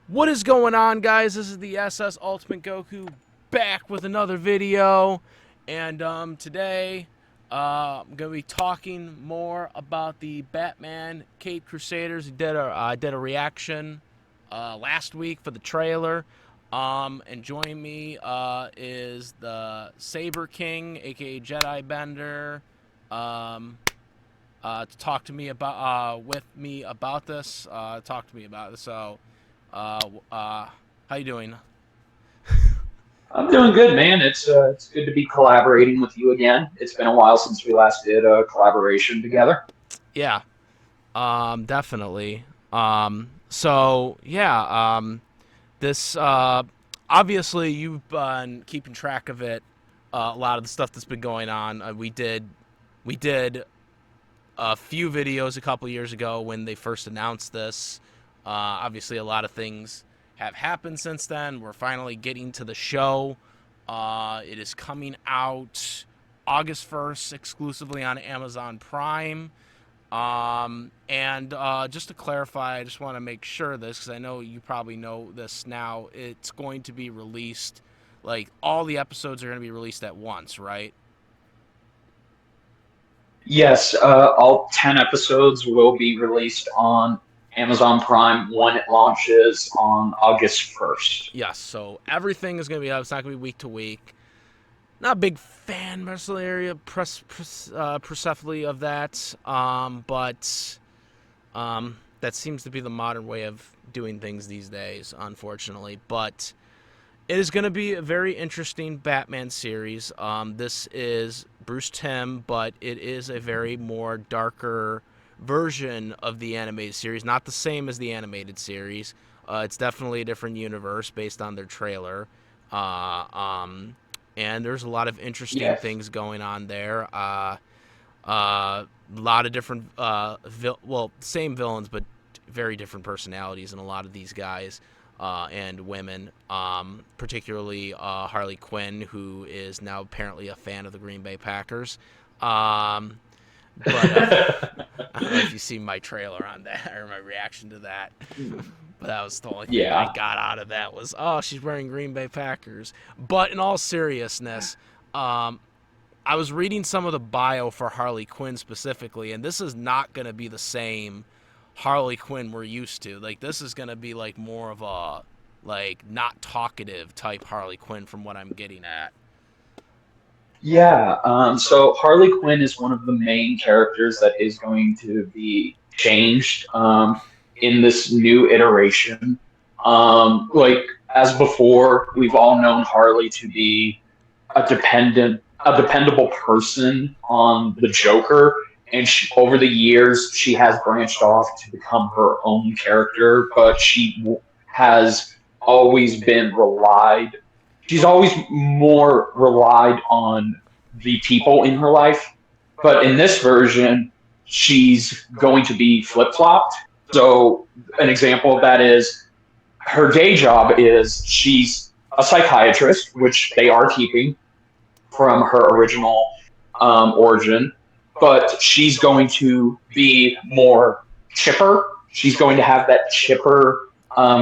What is going on, guys? This is the SS Ultimate Goku back with another video, and today I'm gonna be talking more about the Batman Caped Crusaders. I did a reaction last week for the trailer. And joining me is the Saber King, aka Jedi Bender, to talk to me about with me about this. Talk to me about this. So. How you doing? I'm doing good, man. It's good to be collaborating with you again. It's been a while since we last did a collaboration together. Yeah, definitely. So yeah, this obviously you've been keeping track of it. A lot of the stuff that's been going on. We did a few videos a couple years ago when they first announced this. Obviously, a lot of things have happened since then. We're finally getting to the show. It is coming out August 1st exclusively on Amazon Prime. And just to clarify, I just want to make sure of this because I know you probably know this now. It's going to be released, like, all the episodes are going to be released at once, right? Yes, all 10 episodes will be released on Amazon Prime when it launches on August 1st. Yes, so everything is going to be up. It's not going to be week to week. Not a big fan, necessarily, Persephone of that, but that seems to be the modern way of doing things these days, unfortunately. But it is going to be a very interesting Batman series. This is Bruce Timm, but it is a very more darker version of the animated series. Not the same as the animated series. It's definitely a different universe based on their trailer. Uh, um, and there's a lot of interesting Yes. things going on there. A lot of different, same villains, but very different personalities in a lot of these guys and women. Particularly Harley Quinn, who is now apparently a fan of the Green Bay Packers. But I don't know if you see my trailer on that or my reaction to that. But that was the only thing I Yeah. got out of that was, oh, she's wearing Green Bay Packers. But in all seriousness, um, I was reading some of the bio for Harley Quinn specifically, and this is not going to be the same Harley Quinn we're used to. Like, this is going to be like more of a like not talkative type Harley Quinn from what I'm getting at. Yeah, so Harley Quinn is one of the main characters that is going to be changed in this new iteration. Like as before, we've all known Harley to be a dependable person on the Joker, and over the years she has branched off to become her own character, but has always been relied she's always more relied on the people in her life. But in this version, she's going to be flip flopped. So, an example of that is her day job is she's a psychiatrist, which they are keeping from her original origin, but she's going to be more chipper. She's going to have that chipper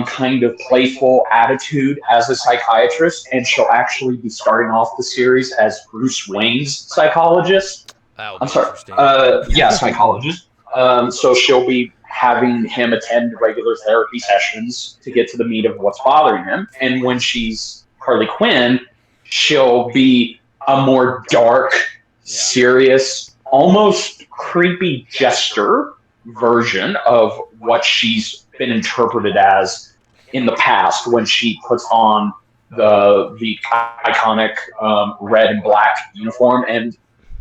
kind of playful attitude as a psychiatrist, and she'll actually be starting off the series as Bruce Wayne's psychologist. That would I'm be sorry, interesting. yeah, psychologist. So she'll be having him attend regular therapy sessions to get to the meat of what's bothering him. And when she's Harley Quinn, she'll be a more dark, Yeah. serious, almost creepy jester version of what she's been interpreted as in the past when she puts on the iconic red and black uniform. And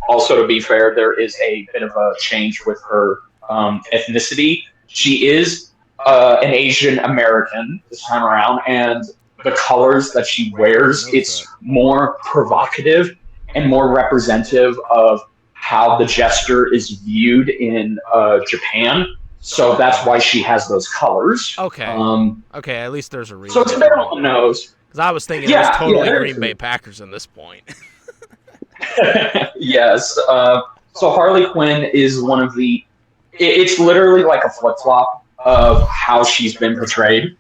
also, to be fair, there is a bit of a change with her ethnicity. She is an Asian American this time around, and the colors that she I didn't wears, notice it's that. more provocative and more representative of how the jester is viewed in Japan. So that's why she has those colors. Okay. Okay, at least there's a So reason it's a bit for it. on the nose. Because I was thinking it was Yeah, yeah, totally there's Green Bay Packers in this point. yes. So Harley Quinn is one of it's literally like a flip flop of how she's been portrayed.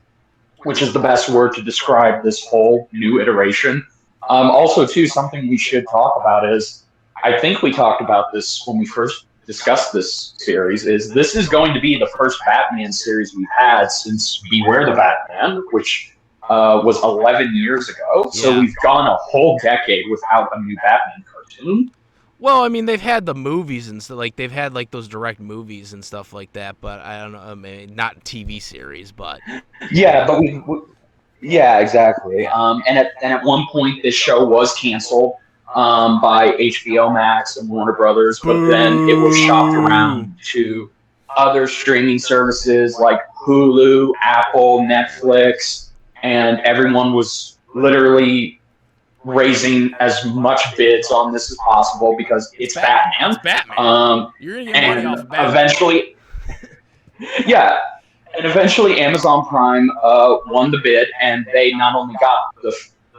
which is the best word to describe this whole new iteration. Also, too, something we should talk about is I think we talked about this when we first discussed this series. Is this is going to be the first Batman series we've had since Beware the Batman, which was 11 years ago. So we've gone a whole decade without a new Batman cartoon. Well, I mean, they've had the movies and stuff. Like they've had like those direct movies and stuff like that. But I don't know. I mean, not TV series, but Yeah, but yeah, exactly. And at one point, this show was canceled by HBO Max and Warner Brothers, but then it was shopped around to other streaming services like Hulu, Apple, Netflix, and everyone was literally raising as much bids on this as possible because it's Batman. It's Batman. You're gonna get money off of Batman. Eventually, yeah, and eventually Amazon Prime won the bid, and they not only got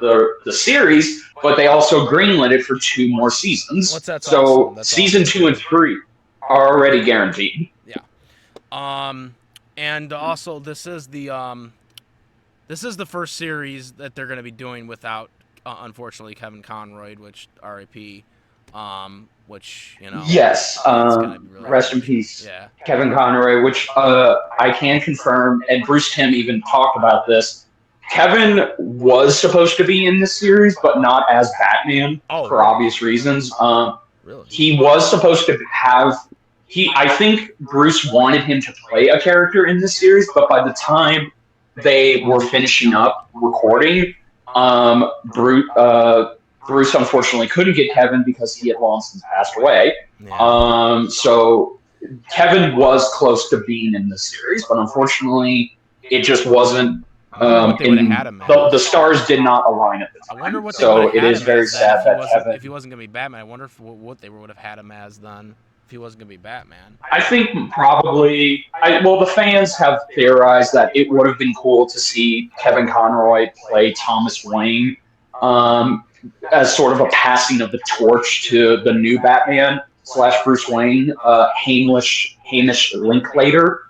the series, but they also greenlit it for 2 more seasons. That's so awesome. That's season awesome. 2 and 3 are already guaranteed. Yeah. And also this is the first series that they're going to be doing without, unfortunately, Kevin Conroy, which R.I.P. Which Yes. Really rest in peace, yeah. Kevin Conroy. Which I can confirm, and Bruce Timm even talked about this. Kevin was supposed to be in this series, but not as Batman for obvious reasons. Really? He was supposed to have. I think Bruce wanted him to play a character in this series, but by the time they were finishing up recording, Bruce unfortunately couldn't get Kevin because he had long since passed away. Yeah. So Kevin was close to being in this series, but unfortunately, it just wasn't. The stars did not align at the time. I wonder what so it is very sad that Kevin. If he wasn't going to be Batman, I wonder what they would have had him as then. If he wasn't going to be Batman, I think probably. The fans have theorized that it would have been cool to see Kevin Conroy play Thomas Wayne as sort of a passing of the torch to the new Batman / Bruce Wayne, Hamish Linklater.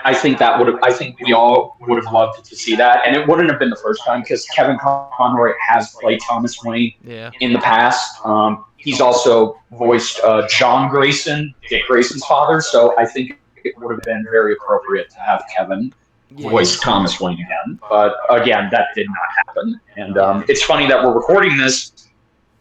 I think we all would have loved to see that, and it wouldn't have been the first time because Kevin Conroy has played Thomas Wayne in the past. He's also voiced John Grayson, Dick Grayson's father, so I think it would have been very appropriate to have Kevin voice Thomas Wayne again. But again, that did not happen, and it's funny that we're recording this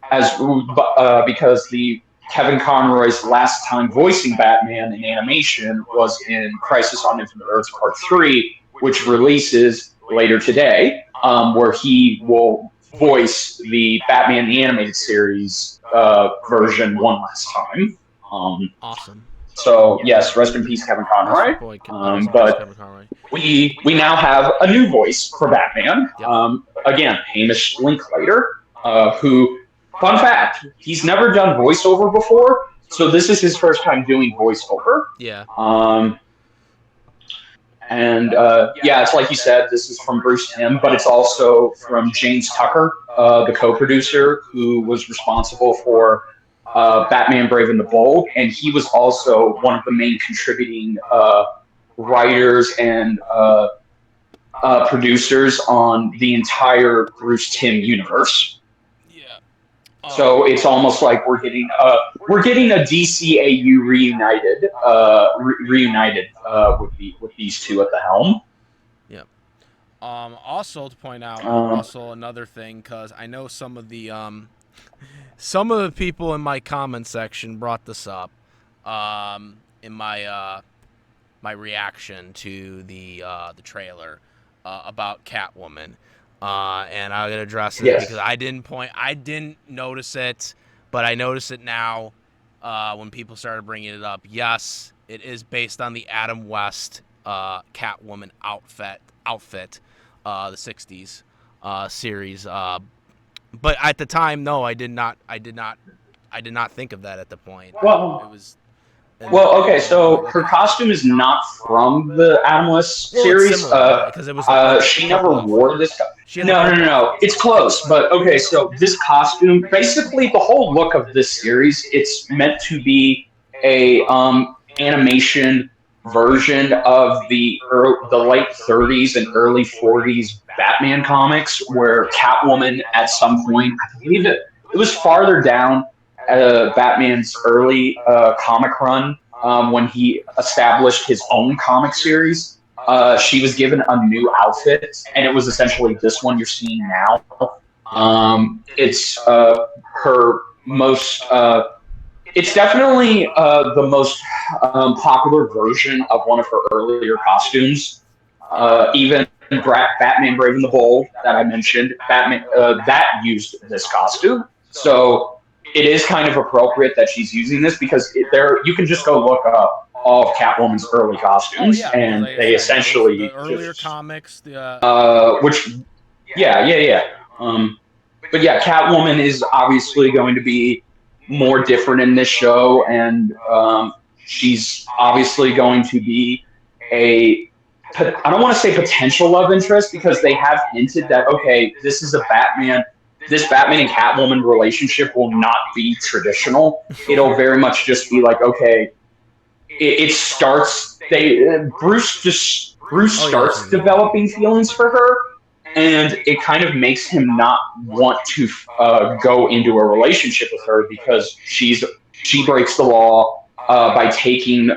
because the Kevin Conroy's last time voicing Batman in animation was in Crisis on Infinite Earths Part 3, which releases later today, where he will voice the Batman the Animated Series version one last time. Awesome. So, yes, rest in peace, Kevin Conroy. But we now have a new voice for Batman. Yep. Again, Hamish Linklater, who... Fun fact, he's never done voiceover before, so this is his first time doing voiceover. Yeah. It's like you said, this is from Bruce Timm, but it's also from James Tucker, the co-producer, who was responsible for Batman Brave and the Bold, and he was also one of the main contributing writers and producers on the entire Bruce Timm universe. So it's almost like we're getting a DCAU reunited with these two at the helm. Yep. Also to point out, also another thing, because I know some of the people in my comment section brought this up in my my reaction to the trailer about Catwoman. And I'm gonna address it because I didn't notice it, but I notice it now when people started bringing it up. Yes, it is based on the Adam West Catwoman outfit, the '60s series. But at the time, no, I did not think of that at the point. Well, it was. Okay, so her costume is not from the Adam West series. Because it was she never wore this. No. It's close, but okay. So this costume, basically, the whole look of this series, it's meant to be a animation version of the late 30s and early 40s Batman comics, where Catwoman at some point, I believe it was farther down Batman's early comic run, when he established his own comic series. She was given a new outfit, and it was essentially this one you're seeing now. It's her most. It's definitely the most popular version of one of her earlier costumes. Even Batman Brave and the Bold that I mentioned, Batman that used this costume. So it is kind of appropriate that she's using this because you can just go look up all of Catwoman's early costumes, and like they essentially the earlier comics, the which yeah. But yeah, Catwoman is obviously going to be more different in this show, and she's obviously going to be I don't want to say potential love interest because they have hinted that, okay, this Batman and Catwoman relationship will not be traditional. It'll very much just be like, okay, it starts. Bruce starts developing feelings for her, and it kind of makes him not want to go into a relationship with her because she breaks the law by taking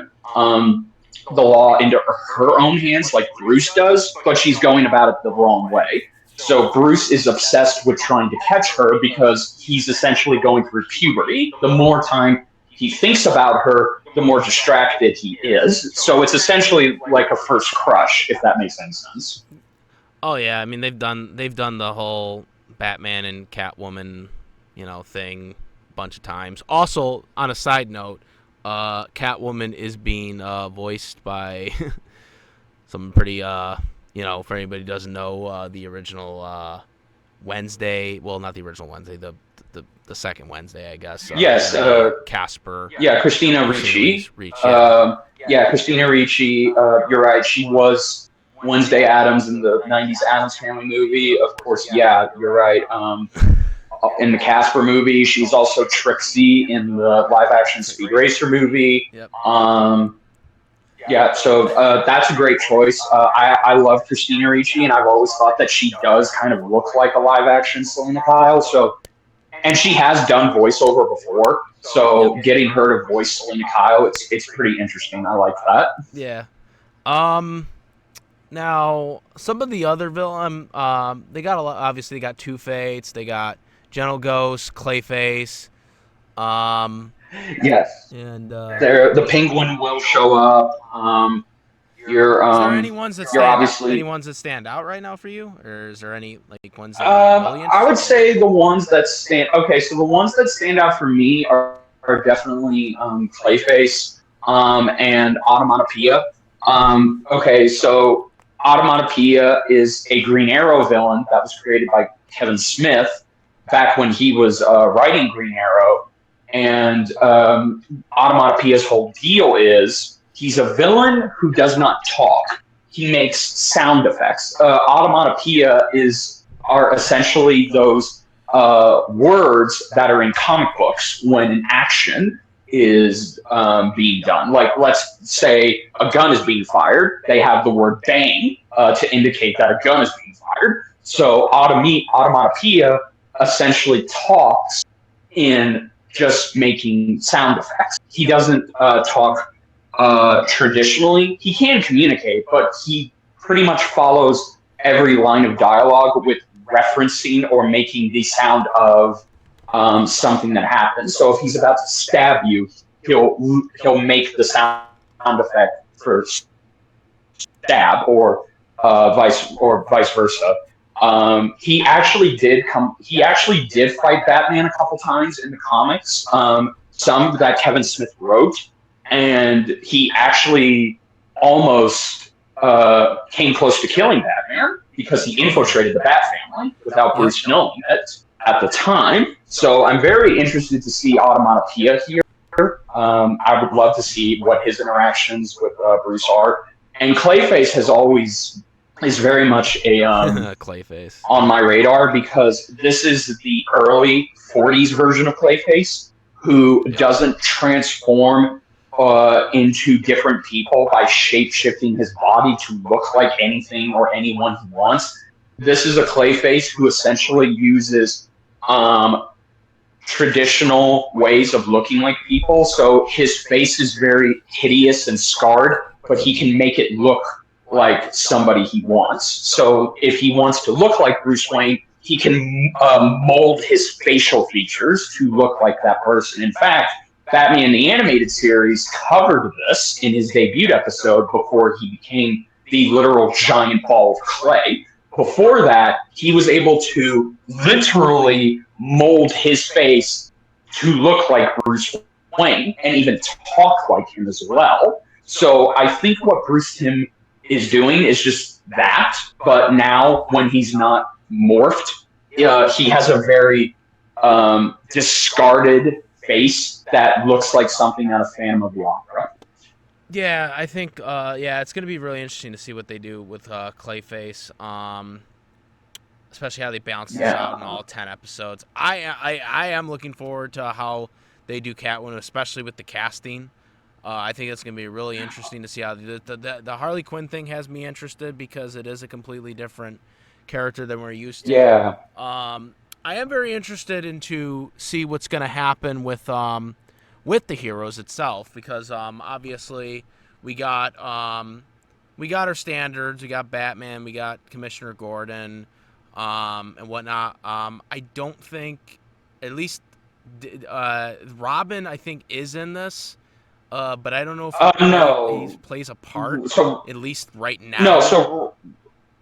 the law into her own hands like Bruce does, but she's going about it the wrong way. So Bruce is obsessed with trying to catch her because he's essentially going through puberty. The more time he thinks about her, the more distracted he is. So it's essentially like a first crush, if that makes any sense. Oh yeah, I mean they've done the whole Batman and Catwoman, thing a bunch of times. Also, on a side note, Catwoman is being voiced by some pretty for anybody who doesn't know, the original Wednesday. Well, not the original Wednesday, the second Wednesday, I guess. Yes, Casper. Yeah, Christina Ricci. Christina Ricci. You're right. She was Wednesday Addams in the '90s Addams Family movie. Of course, yeah, you're right. In the Casper movie, she's also Trixie in the live-action Speed Racer movie. Yep. Yeah, so that's a great choice. I love Christina Ricci, and I've always thought that she does kind of look like a live-action Selena Kyle. So, and she has done voiceover before, so getting her to voice Selena Kyle, it's pretty interesting. I like that. Yeah. Now some of the other villain, they got a lot. Obviously, they got Two-Face, they got Gentle Ghost, Clayface. Yes. And the Penguin will show up. Is there any ones that stand out right now for you, or is there any ones that really I would say the ones that stand. Okay, so the ones that stand out for me are definitely Clayface and Automatopoeia. Okay, so Automatopoeia is a Green Arrow villain that was created by Kevin Smith back when he was writing Green Arrow. And Automatopoeia's whole deal is he's a villain who does not talk. He makes sound effects. Automatopoeia are essentially those words that are in comic books when an action is being done. Like, let's say a gun is being fired. They have the word bang to indicate that a gun is being fired. So Automatopoeia essentially talks in just making sound effects. He doesn't talk traditionally. He can communicate, but he pretty much follows every line of dialogue with referencing or making the sound of something that happens. So if he's about to stab you, he'll make the sound effect for stab, or vice versa. He actually did fight Batman a couple times in the comics. Some that Kevin Smith wrote, and he actually almost came close to killing Batman because he infiltrated the Bat family without Bruce knowing it at the time. So I'm very interested to see Automatopoeia here. I would love to see what his interactions with Bruce are. And Clayface is very much a Clayface on my radar because this is the early 40s version of Clayface who doesn't transform into different people by shape shifting his body to look like anything or anyone he wants. This is a Clayface who essentially uses traditional ways of looking like people. So his face is very hideous and scarred, but he can make it look like somebody he wants. So if he wants to look like Bruce Wayne, he can mold his facial features to look like that person. In fact, Batman the Animated Series covered this in his debut episode before he became the literal giant ball of clay. Before that, he was able to literally mold his face to look like Bruce Wayne and even talk like him as well. So I think what Bruce Timm is doing is just that, but now when he's not morphed, he has a very discarded face that looks like something out of Phantom of the Opera. Yeah, I think it's going to be really interesting to see what they do with Clayface. Especially how they balance this out in all 10 episodes. I am looking forward to how they do Catwoman, especially with the casting. I think it's going to be really interesting to see how the Harley Quinn thing has me interested because it is a completely different character than we're used to. Yeah. I am very interested to see what's going to happen with the heroes itself because obviously we got our standards. We got Batman. We got Commissioner Gordon. And whatnot. I don't think, at least, Robin, I think, is in this. But I don't know if he plays a part, at least right now. No, so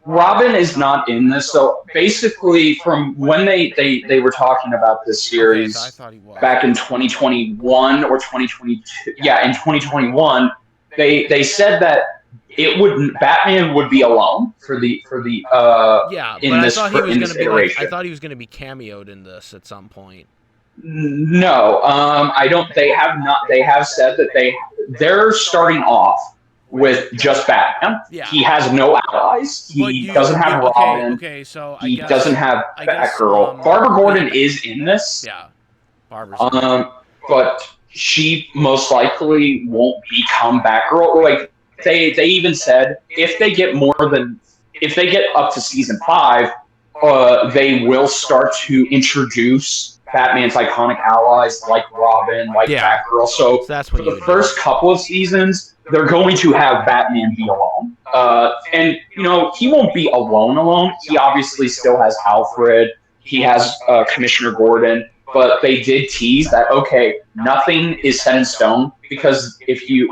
Robin is not in this. So basically, from when they were talking about this series I thought he was. Back in 2021 or 2022, in 2021, they said that Batman would be alone for the in this iteration. I thought he was going to be cameoed in this at some point. No, I don't. They have not. They have said that they're starting off with just Batman. Yeah. He has no allies. He doesn't have Robin. Okay, so he doesn't have Batgirl. Barbara Gordon is in this. Yeah, Barbara's. But she most likely won't become Batgirl. Like they even said, if they get up to season 5, they will start to introduce Batman's iconic allies like Robin, like Batgirl. So that's for the first couple of seasons, they're going to have Batman be alone. And, he won't be alone. He obviously still has Alfred. He has Commissioner Gordon. But they did tease that, okay, nothing is set in stone. Because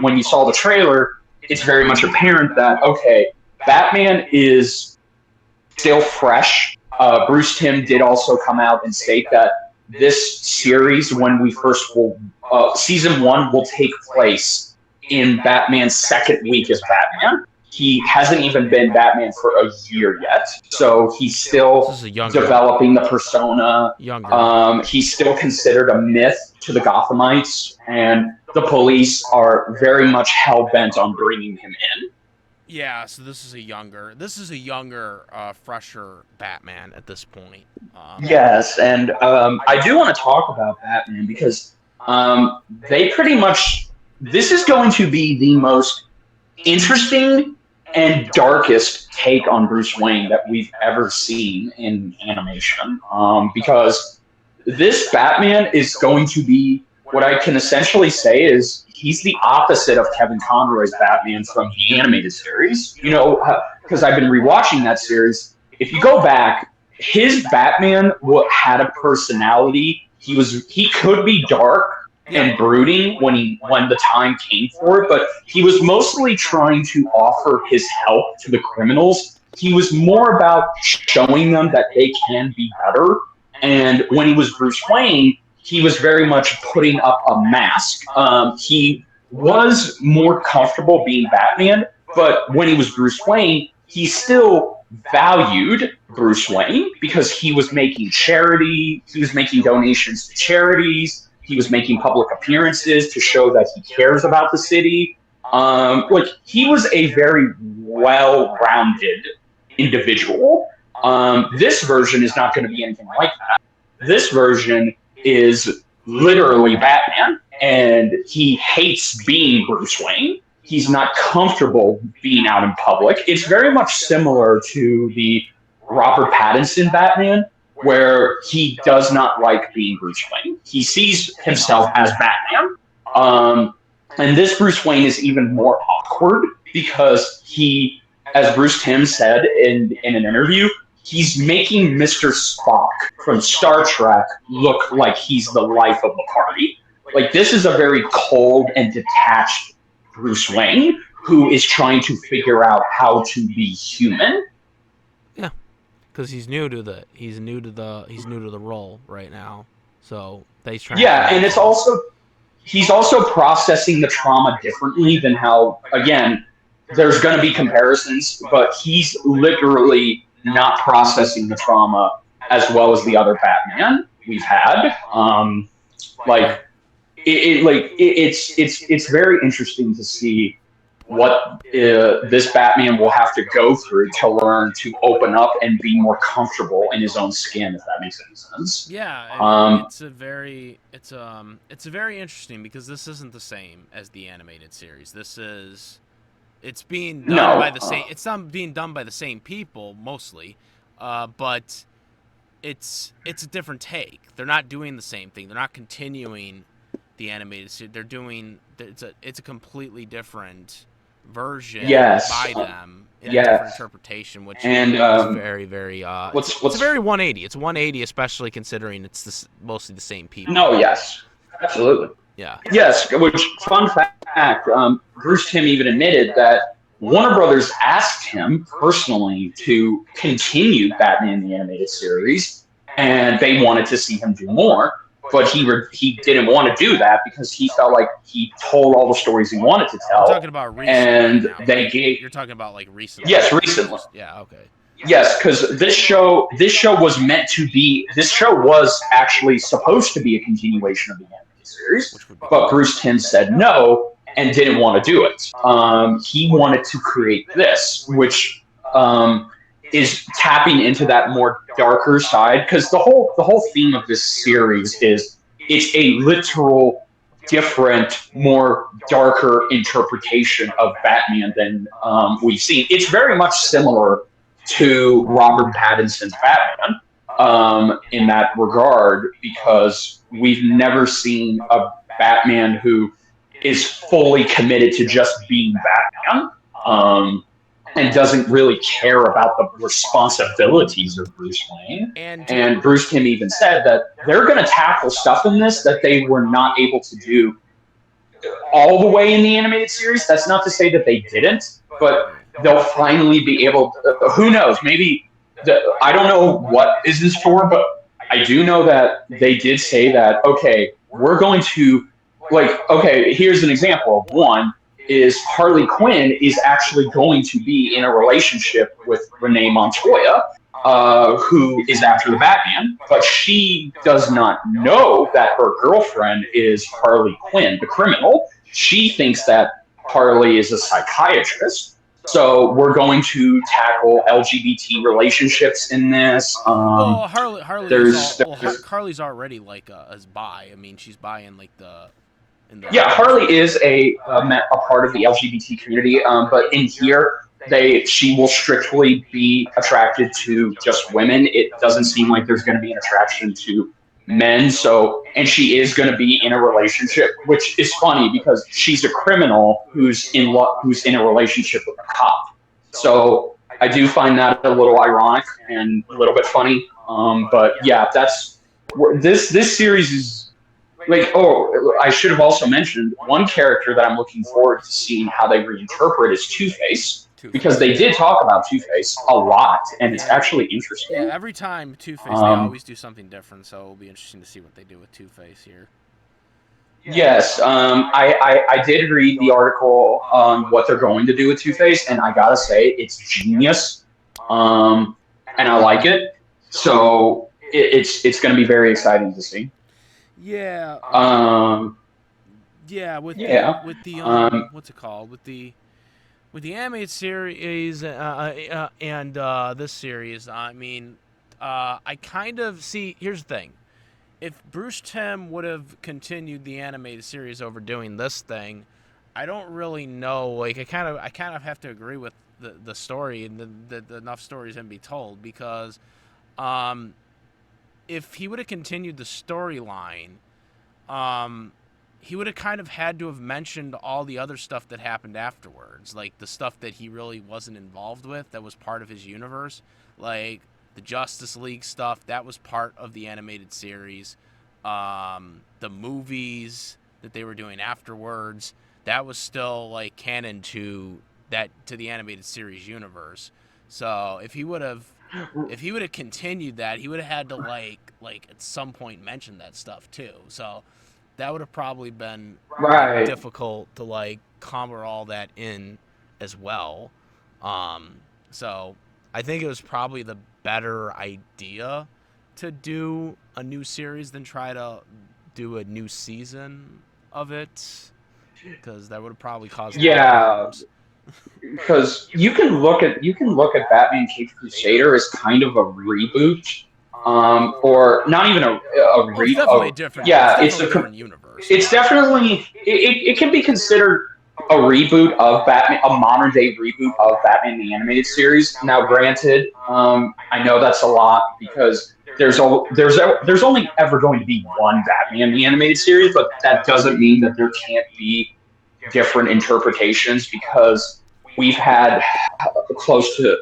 when you saw the trailer, it's very much apparent that, okay, Batman is still fresh. Bruce Timm did also come out and state that this series, season 1 will take place in Batman's second week as Batman. He hasn't even been Batman for a year yet, so he's still developing the persona. He's still considered a myth to the Gothamites, and the police are very much hell-bent on bringing him in. Yeah, so this is a younger, fresher Batman at this point. Yes, and I do want to talk about Batman because they pretty much, this is going to be the most interesting and darkest take on Bruce Wayne that we've ever seen in animation. Because this Batman is going to be, what I can essentially say is, he's the opposite of Kevin Conroy's Batman from the animated series. Because I've been rewatching that series. If you go back, his Batman had a personality. He could be dark and brooding when the time came for it, but he was mostly trying to offer his help to the criminals. He was more about showing them that they can be better. And when he was Bruce Wayne, he was very much putting up a mask. He was more comfortable being Batman, but when he was Bruce Wayne, he still valued Bruce Wayne because he was making charity, he was making donations to charities, he was making public appearances to show that he cares about the city. He was a very well-rounded individual. This version is not going to be anything like that. This version is literally Batman, and he hates being Bruce Wayne. He's not comfortable being out in public. It's very much similar to the Robert Pattinson Batman, where he does not like being Bruce Wayne. He sees himself as Batman. And this Bruce Wayne is even more awkward because he, as Bruce Timm said in an interview, he's making Mr. Spock from Star Trek look like he's the life of the party. Like, this is a very cold and detached Bruce Wayne who is trying to figure out how to be human. Yeah, because he's new to the role right now. So he's trying. Yeah, and it's also he's also processing the trauma differently than how, again, there's going to be comparisons, but he's literally not processing the trauma as well as the other Batman we've had. Like it's very interesting to see what this Batman will have to go through to learn to open up and be more comfortable in his own skin, if that makes any sense. Yeah, I mean, it's a very interesting, because this isn't the same as the animated series. It's being done by the same. It's not being done by the same people mostly, but it's a different take. They're not doing the same thing. They're not continuing the animated series. They're doing it's a completely different version by them in a different interpretation, which is very, very it's very 180. It's 180, especially considering it's mostly the same people. No, yes, absolutely. Yeah. Yes, which, fun fact, Bruce Timm even admitted that Warner Brothers asked him personally to continue Batman the Animated Series, and they wanted to see him do more. But he didn't want to do that because he felt like he told all the stories he wanted to tell. You're talking about recently, and now, they right? gave. You're talking about like recently. Yes, recently. Yeah. Okay. Yes, because this show was meant to be. This show was actually supposed to be a continuation of the animated series, but Bruce Timm said no and didn't want to do it. He wanted to create this, which is tapping into that more darker side, because the whole theme of this series is it's a literal different, more darker interpretation of Batman than we've seen. It's very much similar to Robert Pattinson's Batman in that regard, because we've never seen a Batman who is fully committed to just being Batman. And doesn't really care about the responsibilities of Bruce Wayne. And Bruce Timm even said that they're going to tackle stuff in this that they were not able to do all the way in the animated series. That's not to say that they didn't, but they'll finally be able to, who knows, maybe, I don't know what is in store, but I do know that they did say that, okay, we're going to, okay, here's an example of one, is Harley Quinn is actually going to be in a relationship with Renee Montoya, who is after the Batman, but she does not know that her girlfriend is Harley Quinn, the criminal. She thinks that Harley is a psychiatrist. So we're going to tackle LGBT relationships in this. Harley's already like as bi. I mean, she's bi in like the. Yeah, Harley is a part of the LGBT community, but in here, she will strictly be attracted to just women. It doesn't seem like there's going to be an attraction to men. So, and she is going to be in a relationship, which is funny because she's a criminal who's in a relationship with a cop. So I do find that a little ironic and a little bit funny. But yeah, this series is. I should have also mentioned one character that I'm looking forward to seeing how they reinterpret is Two-Face, because they did talk about Two-Face a lot, and it's actually interesting. Yeah, every time Two-Face, they always do something different, so it'll be interesting to see what they do with Two-Face here. Yes, I did read the article on what they're going to do with Two-Face, and I gotta say, it's genius, and I like it, so it's going to be very exciting to see. Yeah. With the what's it called? With the animated series and this series, I mean, I kind of see. Here's the thing: if Bruce Timm would have continued the animated series over doing this thing, I don't really know. Like I kind of have to agree with the story and the enough stories can be told because um, if he would have continued the storyline, um, he would have kind of had to have mentioned all the other stuff that happened afterwards, like the stuff that he really wasn't involved with, that was part of his universe, like the Justice League stuff that was part of the animated series, the movies that they were doing afterwards, that was still like canon to the animated series universe. So if he would have continued that, he would have had to like at some point mention that stuff too. So that would have probably been like Right. difficult to like cover all that in as well. Um, so I think it was probably the better idea to do a new series than try to do a new season of it because that would have probably caused a lot of Yeah, problems. because you can look at Batman Caped Crusader as kind of a reboot, or not even a Oh, it's re. definitely a different. It's Yeah, definitely a different universe. it's Yeah. definitely it can be considered a reboot of Batman, a modern day reboot of Batman the animated series. Now, granted, I know that's a lot because there's only ever going to be one Batman the animated series, but that doesn't mean that there can't be different interpretations because we've had close to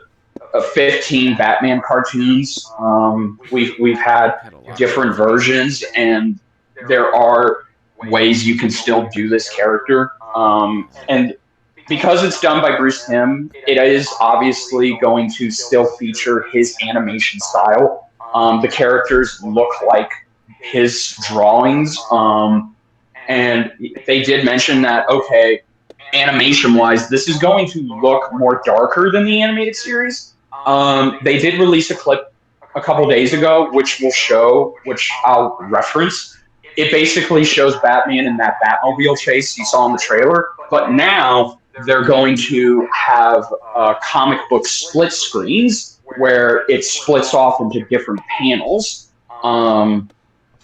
15 Batman cartoons. We've had Had a lot of different versions. versions, and there are ways you can still do this character. And because it's done by Bruce Timm, it is obviously going to still feature his animation style. The characters look like his drawings. And they did mention that, okay, animation wise, this is going to look more darker than the animated series. They did release a clip a couple days ago, which I'll reference. It basically shows Batman in that Batmobile chase you saw in the trailer, but now they're going to have comic book split screens where it splits off into different panels.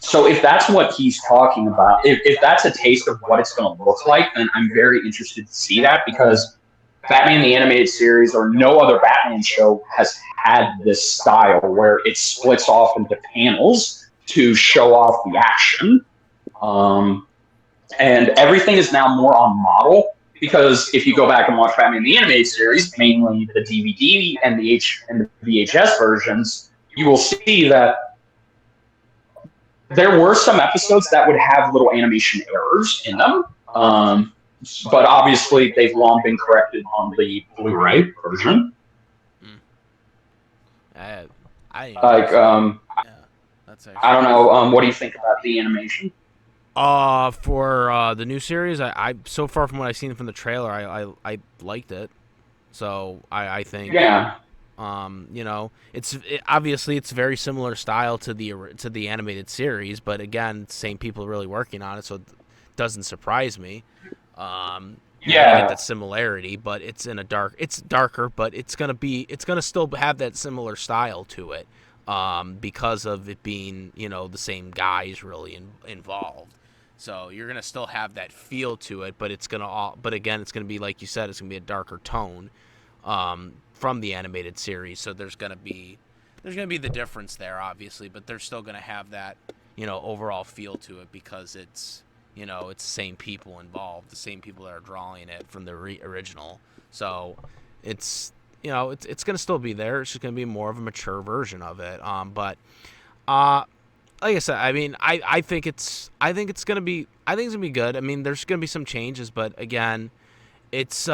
So if that's what he's talking about, if that's a taste of what it's going to look like, then I'm very interested to see that because Batman the Animated Series or no other Batman show has had this style where it splits off into panels to show off the action. Um, and everything is now more on model because if you go back and watch Batman the Animated Series, mainly the DVD and the VHS versions, you will see that there were some episodes that would have little animation errors in them. But obviously, they've long been corrected on the Blu-ray version. Mm. I I didn't even Like, notice that. Yeah, that's I actually don't pretty know. funny. What do you think about the animation? For the new series, I so far from what I've seen from the trailer, I liked it. So I think Yeah, obviously it's very similar style to the animated series, but again, same people really working on it, so it doesn't surprise me. You're gonna get yeah, that similarity, but it's darker, but it's gonna still have that similar style to it, because of it being the same guys really involved. So you're gonna still have that feel to it, but but again, it's gonna be like you said, it's gonna be a darker tone, from the animated series. So there's gonna be the difference there, obviously, but they're still gonna have that overall feel to it because it's the same people involved, the same people that are drawing it from the original. So it's it's gonna still be there. It's just gonna be more of a mature version of it. But uh, like I said, I mean, I think it's gonna be good. I mean, there's gonna be some changes, but again, it's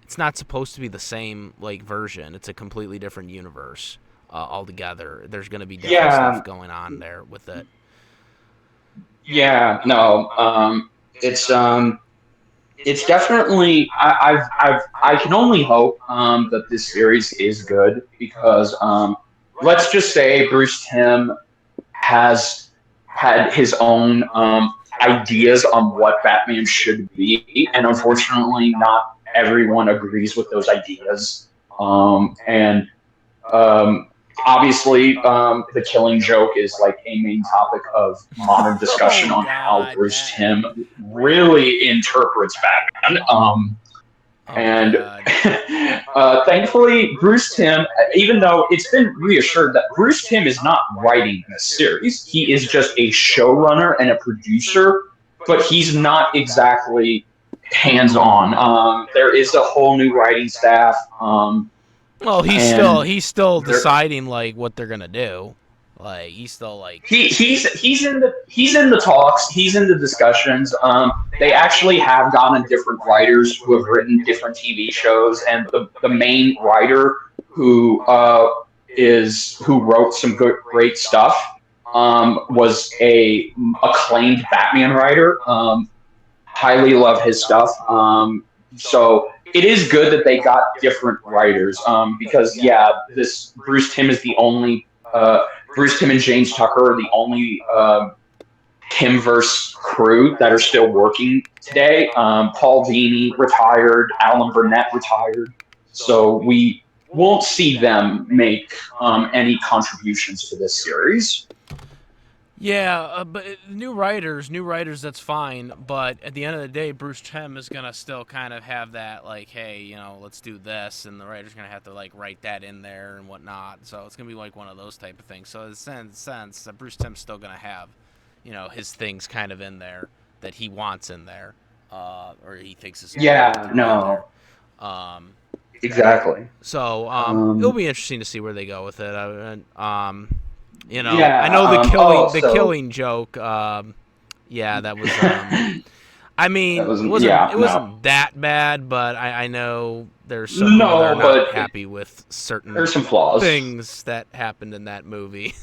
it's not supposed to be the same like version. It's a completely different universe altogether. There's gonna be different stuff yeah, going on there with it. yeah. No, it's it's definitely. I can only hope that this series is good because let's just say Bruce Timm has had his own ideas on what Batman should be, and unfortunately, not everyone agrees with those ideas. And um, obviously, the Killing Joke is like a main topic of modern discussion Oh on how God, Bruce that. Timm really interprets Batman. Oh And God. thankfully, Bruce Timm, even though it's been reassured that Bruce Timm is not writing this series, he is just a showrunner and a producer, but he's not exactly hands on. There is a whole new writing staff, Well, and he's still there, deciding like what they're gonna do. Like he's still like. he's in the talks. He's in the discussions. They actually have gotten different writers who have written different TV shows, and the main writer who who wrote some good great stuff was a acclaimed Batman writer. Highly love his stuff. So it is good that they got different writers because yeah, this Bruce Timm is the only Bruce Timm and James Tucker are the only Timmverse crew that are still working today. Paul Dini retired, Alan Burnett retired, so we won't see them make any contributions to this series. Yeah, but new writers, that's fine. But at the end of the day, Bruce Timm is gonna still kind of have that, like, hey, let's do this, and the writer's gonna have to like write that in there and whatnot. So it's gonna be like one of those type of things. So in a sense, that Bruce Timm's still gonna have, his things kind of in there that he wants in there, or he thinks is important Yeah, to be in there. no, Um, exactly. so it'll Um, be interesting to see where they go with it. I yeah. know the So killing joke. Yeah, that was. that I mean, wasn't. Yeah, it no, wasn't that bad, but I know there's some people that are no, not but happy with certain there's some flaws. things that happened in that movie.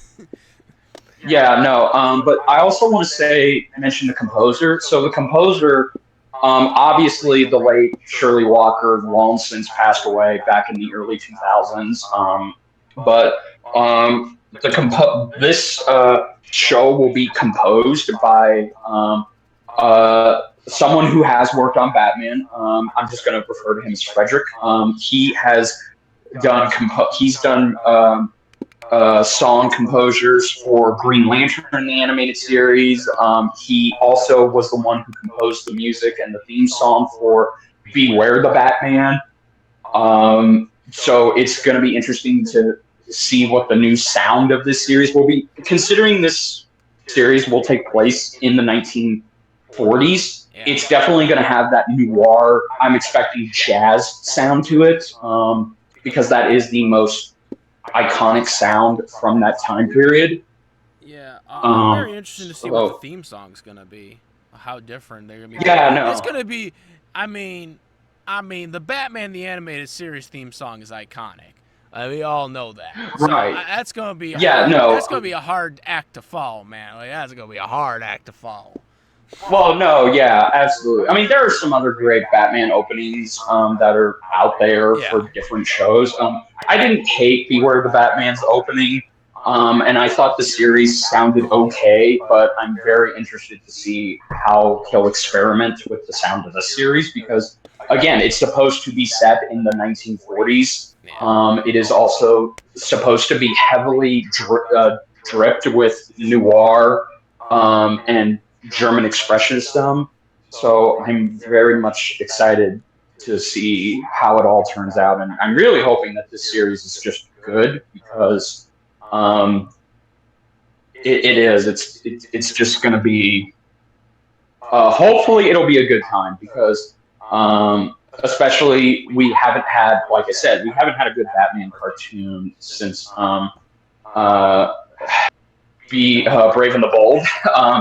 Yeah, no. But I also want to mention the composer. So the composer, obviously, the late Shirley Walker long since passed away back in the early 2000s. But this show will be composed by someone who has worked on Batman. I'm just going to refer to him as Frederick. He has he's done song composers for Green Lantern, the animated series. He also was the one who composed the music and the theme song for Beware the Batman. So it's going to be interesting to see what the new sound of this series will be, considering this series will take place in the 1940s. Yeah. It's definitely going to have that noir, I'm expecting jazz sound to it, because that is the most iconic sound from that time period. Yeah, I'm very interested to see what the So theme song's gonna be. How different they're gonna be. yeah, It's no, gonna be. I mean, the Batman the animated series theme song is iconic. We all know that. So right, that's gonna be yeah, hard. That's no. gonna be a hard act to follow, man. Like that's gonna be a hard act to follow. Well, no, yeah, absolutely. I mean, there are some other great Batman openings that are out there Yeah. for different shows. I didn't hate Beware the Batman's opening, and I thought the series sounded okay, but I'm very interested to see how he'll experiment with the sound of the series because, again, it's supposed to be set in the 1940s. Yeah. It is also supposed to be heavily dripped with noir and German expressionism. So I'm very much excited to see how it all turns out, and I'm really hoping that this series is just good because um, it is. It's just going to be. Hopefully, it'll be a good time because, especially we haven't had, like I said, we haven't had a good Batman cartoon since uh, be Brave and the Bold.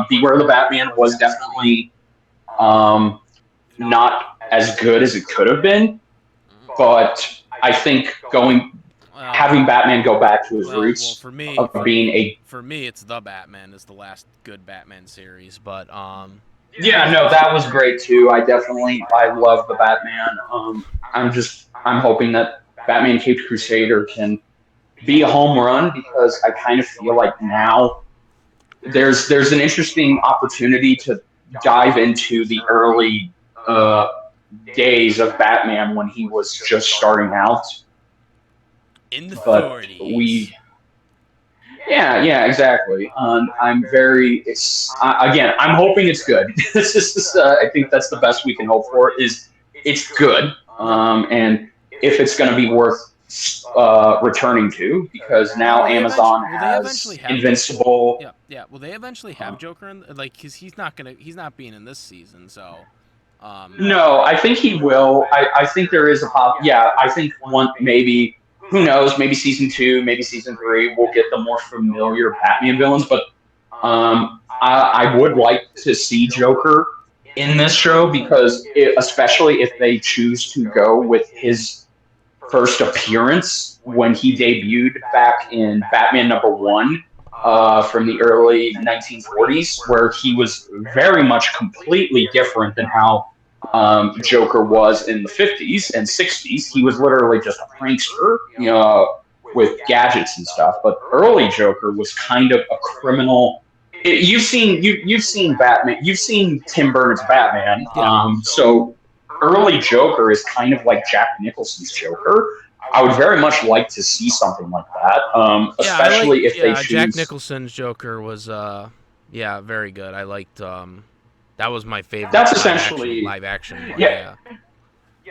Beware the Batman was definitely um, not as good as it could have been, but I think having Batman go back to his Well, roots of being a for me, it's the Batman is the last good Batman series, but yeah, no, that was great too. I love the Batman. I'm hoping that Batman Caped Crusader can be a home run because I kind of feel like now there's an interesting opportunity to dive into the early uh, days of Batman when he was just starting out. in the But 40s. Yeah, exactly. I'm very. Again, I'm hoping it's good. This is, I think that's the best we can hope for. Is it's good, Yep. and if it's going to be worth returning to, because Now now Amazon will they eventually has have Joker? Invincible. Yeah, yeah. Will they eventually have Joker in like cuz he's not being in this season, so No, I think he will. I think there is a pop. Yeah, I think one maybe. Who knows? Maybe season two, maybe season three, we'll get the more familiar Batman villains. But I would like to see Joker in this show because, especially if they choose to go with his first appearance when he debuted back in Batman #1 from the early 1940s, where he was very much completely different than how Joker was in the 50s and 60s. He was literally just a prankster, with gadgets and stuff. But early Joker was kind of a criminal. You've seen Batman. You've seen Tim Burton's Batman. yeah. So early Joker is kind of like Jack Nicholson's Joker. I would very much like to see something like that, Yeah, I like especially if they Jack choose. Nicholson's Joker was yeah, very good. I liked that was my favorite That's essentially, live action one, yeah, yeah.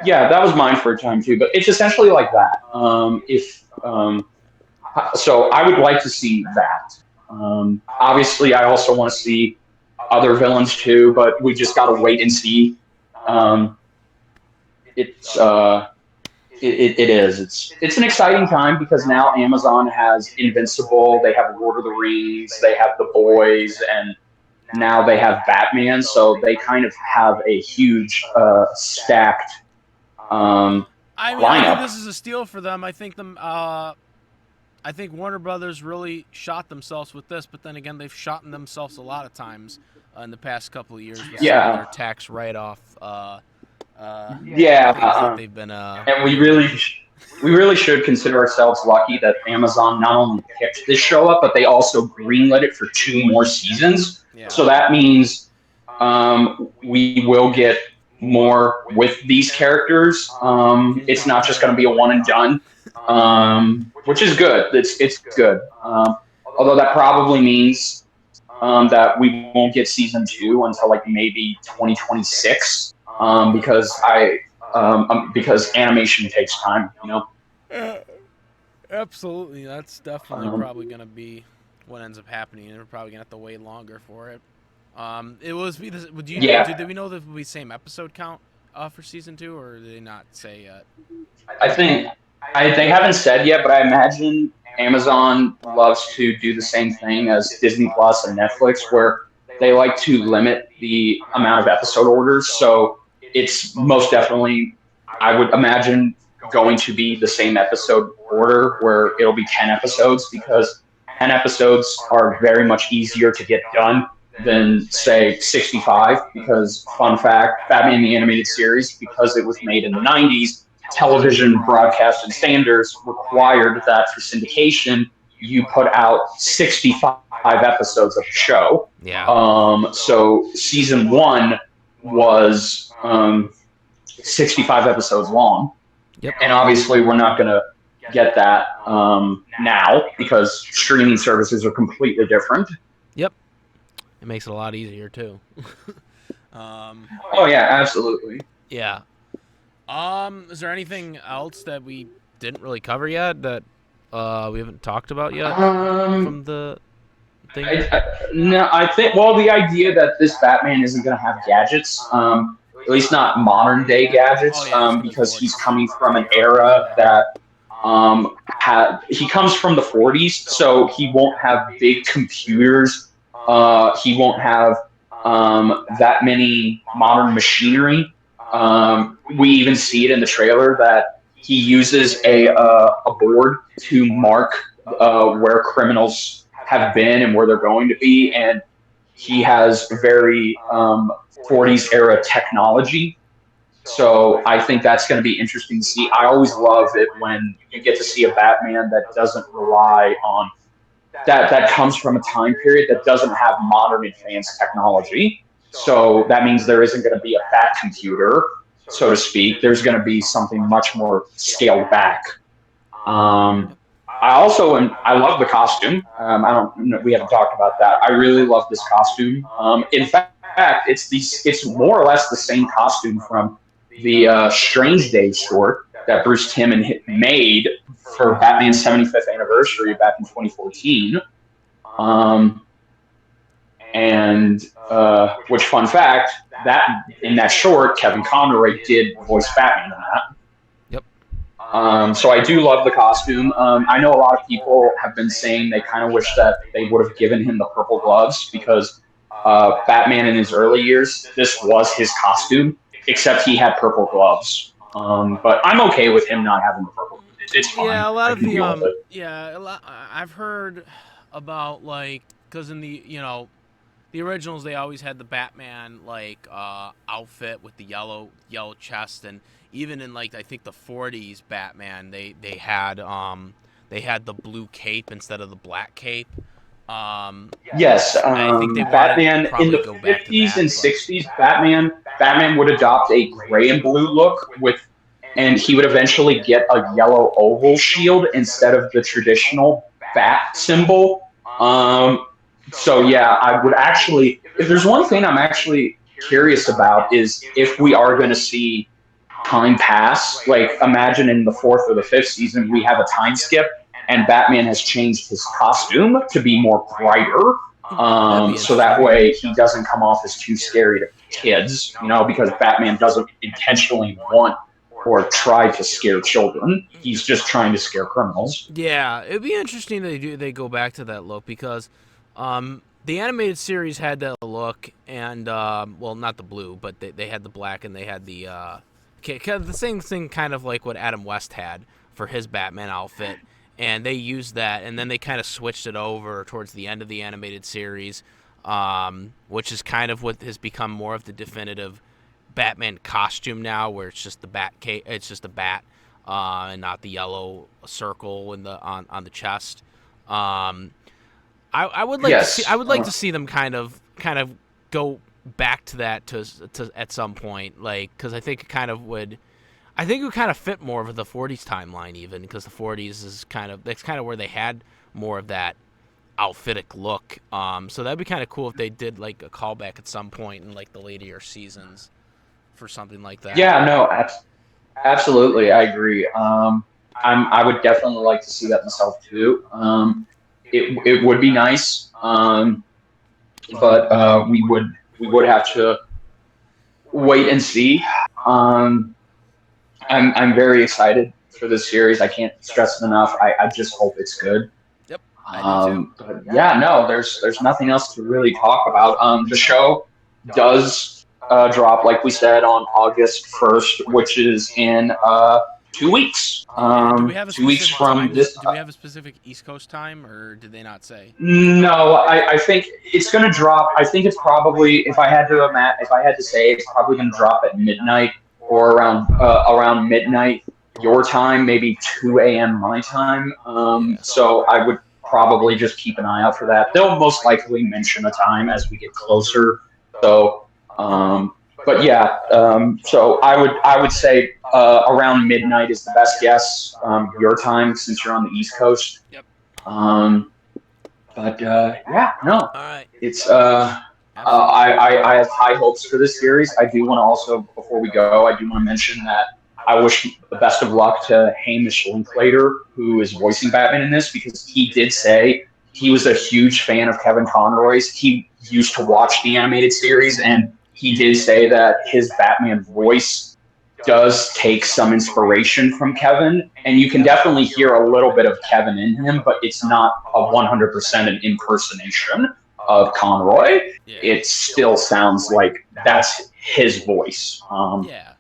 yeah, that was mine for a time too. But it's essentially like that. If So, I would like to see that. Obviously, I also want to see other villains too, but we just got to wait and see. Um, it's it is it's an exciting time because now Amazon has Invincible, they have Lord of the Rings, they have The Boys, and now they have Batman. So they kind of have a huge stacked um, I mean, I think lineup. this is a steal for them. I think Warner Brothers really shot themselves with this, but then again, they've shot themselves a lot of times in the past couple of years with some of their Yeah, tax write-off yeah, things that they've been. and we really should consider ourselves lucky that Amazon not only picked this show up, but they also greenlit it for two more seasons. Yeah. So that means we will get more with these characters. It's not just going to be a one and done, which is good. It's good. Although that probably means that we won't get season two until like maybe 2026, because animation takes time. Absolutely, that's definitely Um, probably gonna be what ends up happening. We're probably gonna have to wait longer for it. It was be this. Would you yeah, did we know that it would be same episode count for season two, or did they not say yet? I think they haven't said yet, but I imagine Amazon loves to do the same thing as Disney Plus and Netflix, where they like to limit the amount of episode orders. So it's most definitely, I would imagine, going to be the same episode order where it'll be 10 episodes because 10 episodes are very much easier to get done than, say, 65. Because, fun fact, Batman the Animated Series, because it was made in the 90s, television broadcast and standards required that for syndication, you put out 65 episodes of the show. Yeah. So season one was 65 episodes long. Yep. And obviously, we're not going to get that now because streaming services are completely different. Yep. It makes it a lot easier too. Oh, yeah, absolutely. Yeah. Is there anything else that we didn't really cover yet that we haven't talked about yet from the thing? No, I think, well, the idea that this Batman isn't going to have gadgets, at least not modern day gadgets, Oh, yeah, it's gonna because be he's coming from an era that he comes from the 40s, so he won't have big computers. He won't have that many modern machinery. We even see it in the trailer that he uses a board to mark where criminals have been and where they're going to be, and he has very 40s era technology. So I think that's going to be interesting to see. I always love it when you get to see a Batman that doesn't rely on that comes from a time period that doesn't have modern advanced technology. So that means there isn't going to be a bat computer, so to speak. There's going to be something much more scaled back. I also I love the costume. I don't. We haven't talked about that. I really love this costume. In fact, it's more or less the same costume from the Strange Days short that Bruce Timm made for Batman's 75th anniversary back in 2014. Um, and which, fun fact, that in that short, Kevin Conroy did voice Batman in that. Yep. So I do love the costume. I know a lot of people have been saying they kind of wish that they would have given him the purple gloves because Batman in his early years, this was his costume, except he had purple gloves. But I'm okay with him not having the purple. It's fine. Yeah, a lot I of can the deal with it. yeah, I've heard about like because in the the originals they always had the Batman like outfit with the yellow chest, and even in like I think the 40s Batman they had the blue cape instead of the black cape. Yes, I think they wanted to Batman in probably the go back to 50s that, and but 60s, Batman would adopt a gray and blue look and he would eventually get a yellow oval shield instead of the traditional bat symbol. Um, so yeah, I would actually, if there's one thing I'm actually curious about is if we are going to see time pass. Like imagine in the fourth or the fifth season we have a time skip and Batman has changed his costume to be more brighter. that'd be So that interesting. way he doesn't come off as too scary to kids, because Batman doesn't intentionally want or try to scare children. He's just trying to scare criminals. Yeah, it'd be interesting they go back to that look because the animated series had that look, and well, not the blue, but they had the black and they had the the same thing, kind of like what Adam West had for his Batman outfit, and they used that, and then they kind of switched it over towards the end of the animated series, which is kind of what has become more of the definitive Batman costume now, where it's just the it's just a bat, and not the yellow circle in the on the chest. Um, I would like to see Yes. them kind of go back to that to at some point, like because I think it kind of would. I think it would kind of fit more of the 40s timeline, even because the 40s is that's kind of where they had more of that outfitic look. So that'd be kind of cool if they did like a callback at some point in like the later seasons for something like that. Yeah, no, absolutely. I agree. I would definitely like to see that myself too. It would be nice. But we would have to wait and see. Um, I'm very excited for this series. I can't stress it enough. I just hope it's good. Yep, I do too. But yeah, no, there's nothing else to really talk about. The show does drop, like we said, on August 1st, which is in 2 weeks. Yeah, do we have a 2 weeks specific from time? this. Do we have a specific East Coast time, or did they not say? No, I think it's going to drop. I think it's probably, if I had to say, it's probably going to drop at midnight or around midnight your time, maybe 2 a.m. my time. Yeah. So I would probably just keep an eye out for that. They'll most likely mention a time as we get closer. So, but yeah, so I would say around midnight is the best guess. Your time since you're on the East Coast. Yep. Um, but yeah, no, All right. it's Absolutely. I have high hopes for this series. I do want to also, before we go, I do want to mention that I wish the best of luck to Hamish Linklater, who is voicing Batman in this, because he did say he was a huge fan of Kevin Conroy's. He used to watch the animated series, and he did say that his Batman voice does take some inspiration from Kevin, and you can definitely hear a little bit of Kevin in him, but it's not a 100% an impersonation of Conroy. Yeah. It still sounds like that's his voice. Yeah.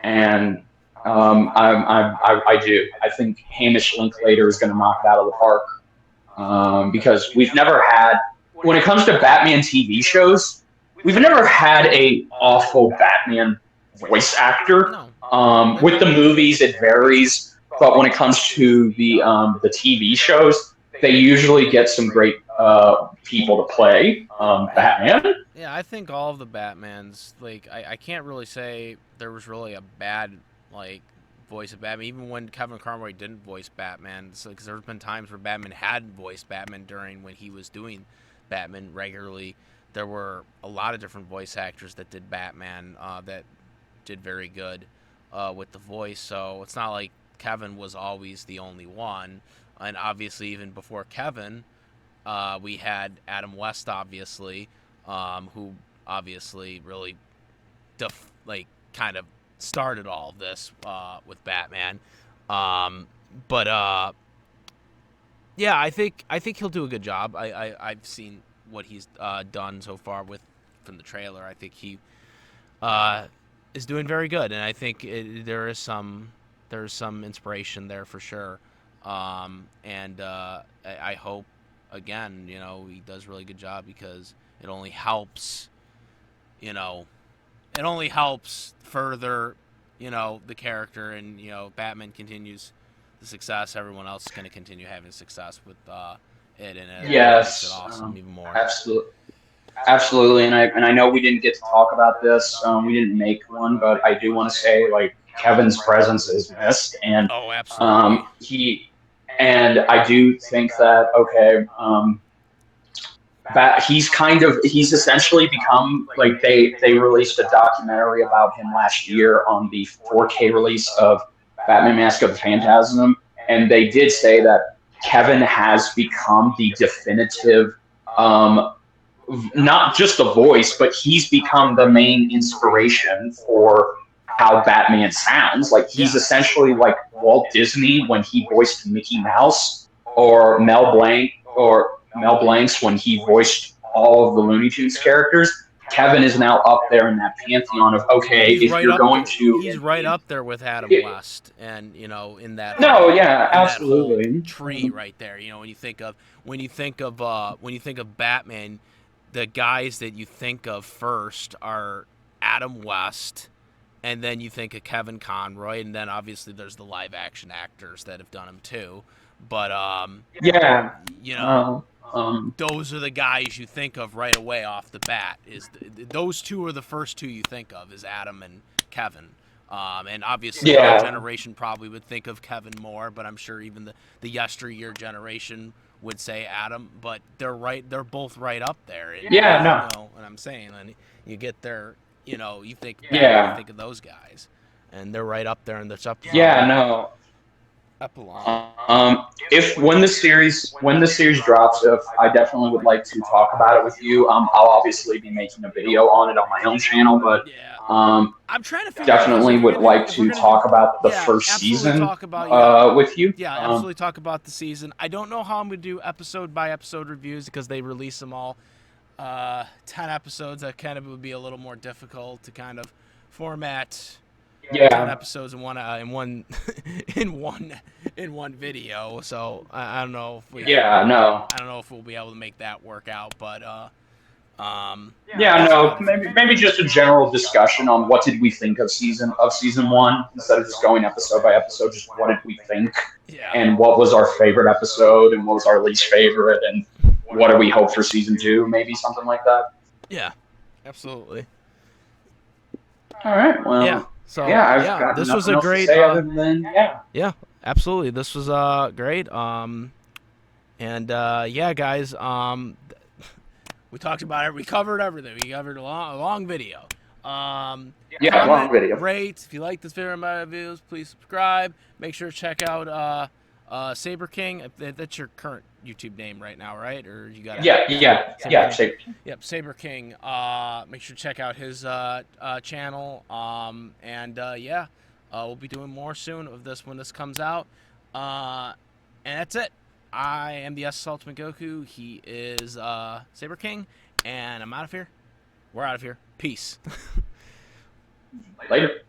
And I do. I think Hamish Linklater is going to knock it out of the park, because we've never had, when it comes to Batman TV shows, we've never had a awful Batman voice actor. No. With the movies, it varies, but when it comes to the TV shows, they usually get some great people to play Batman. Yeah, I think all of the Batmans, like, I can't really say there was really a bad, like, voice of Batman, even when Kevin Conroy didn't voice Batman. So, because there's been times where Batman hadn't voiced Batman during when he was doing Batman regularly. There were a lot of different voice actors that did Batman that did very good with the voice. So it's not like Kevin was always the only one. And obviously, even before Kevin, we had Adam West, obviously, who obviously really kind of started all of this with Batman. But yeah, I think he'll do a good job. I've seen what he's done so far with from the trailer. I think he is doing very good, and I think there's some inspiration there for sure. And I hope again, he does a really good job because it only helps, you know, it only helps further, the character, and Batman continues the success. Everyone else is going to continue having success with it, and it makes it Yes, awesome even more. absolutely. Absolutely, and I know we didn't get to talk about this. We didn't make one, but I do want to say like Kevin's presence is missed, and Oh, absolutely. he and I do think that okay, he's essentially become like they released a documentary about him last year on the 4K release of Batman Mask of the Phantasm, and they did say that Kevin has become the definitive. Um, Not just the voice, but he's become the main inspiration for how Batman sounds. Like he's Yeah. essentially like Walt Disney when he voiced Mickey Mouse, or Mel Blanc's when he voiced all of the Looney Tunes characters. Kevin is now up there in that pantheon of okay, He's if right you're up going there. to He's right up there with Adam it, West, and no, yeah, in that whole absolutely. tree right there. When you think of Batman, the guys that you think of first are Adam West, and then you think of Kevin Conroy, and then obviously there's the live action actors that have done him too. But Yeah. you know, Uh, um, those are the guys you think of right away off the bat. Those two are the first two you think of, is Adam and Kevin. And obviously our yeah. generation probably would think of Kevin more, but I'm sure even the yesteryear generation would say Adam. But they're both right up there. And Yeah, you no. know what I'm saying? And you get there, you think Batman, you Yeah. think of those guys, and they're right up there in the top Yeah, no. epsilon. If when the series drops, if I definitely would like to talk about it with you. I'll obviously be making a video on it on my own channel, but Yeah. um, I'm trying to figure out because definitely would like if we're to gonna do talk about the yeah, first absolutely season talk about yeah, with you. yeah, absolutely talk about the season. I don't know how I'm gonna do episode by episode reviews because they release them all 10 episodes. That kind of would be a little more difficult to kind of format 10 Yeah, episodes in one in one video. So I don't know if yeah, no. I don't know if we'll be able to make that work out, but Yeah, we'll see how no, the maybe future maybe goes. just a general discussion on what did we think of season one instead of just going episode by episode. Just what did we think, Yeah. and what was our favorite episode, and what was our least favorite, and what do we hope for season two? Maybe something like that. Yeah. Absolutely. All right. Yeah. Well, So yeah, I've yeah, got this was nothing a else to great. say other than yeah, Yeah, absolutely. This was great. And yeah, guys. We talked about it. We covered everything. We covered a long video. yeah, long Comment, video. rate. If you like this video and my reviews, please subscribe. Make sure to check out Saber King. That's your current YouTube name right now, right? Or you got Yeah, yeah, Saber yeah. King? Shape. Yep, Saber King. Make sure to check out his channel. And yeah, we'll be doing more soon of this when this comes out. And that's it. I am the S Ultimate Goku. He is Saber King, and I'm out of here. We're out of here. Peace. Later.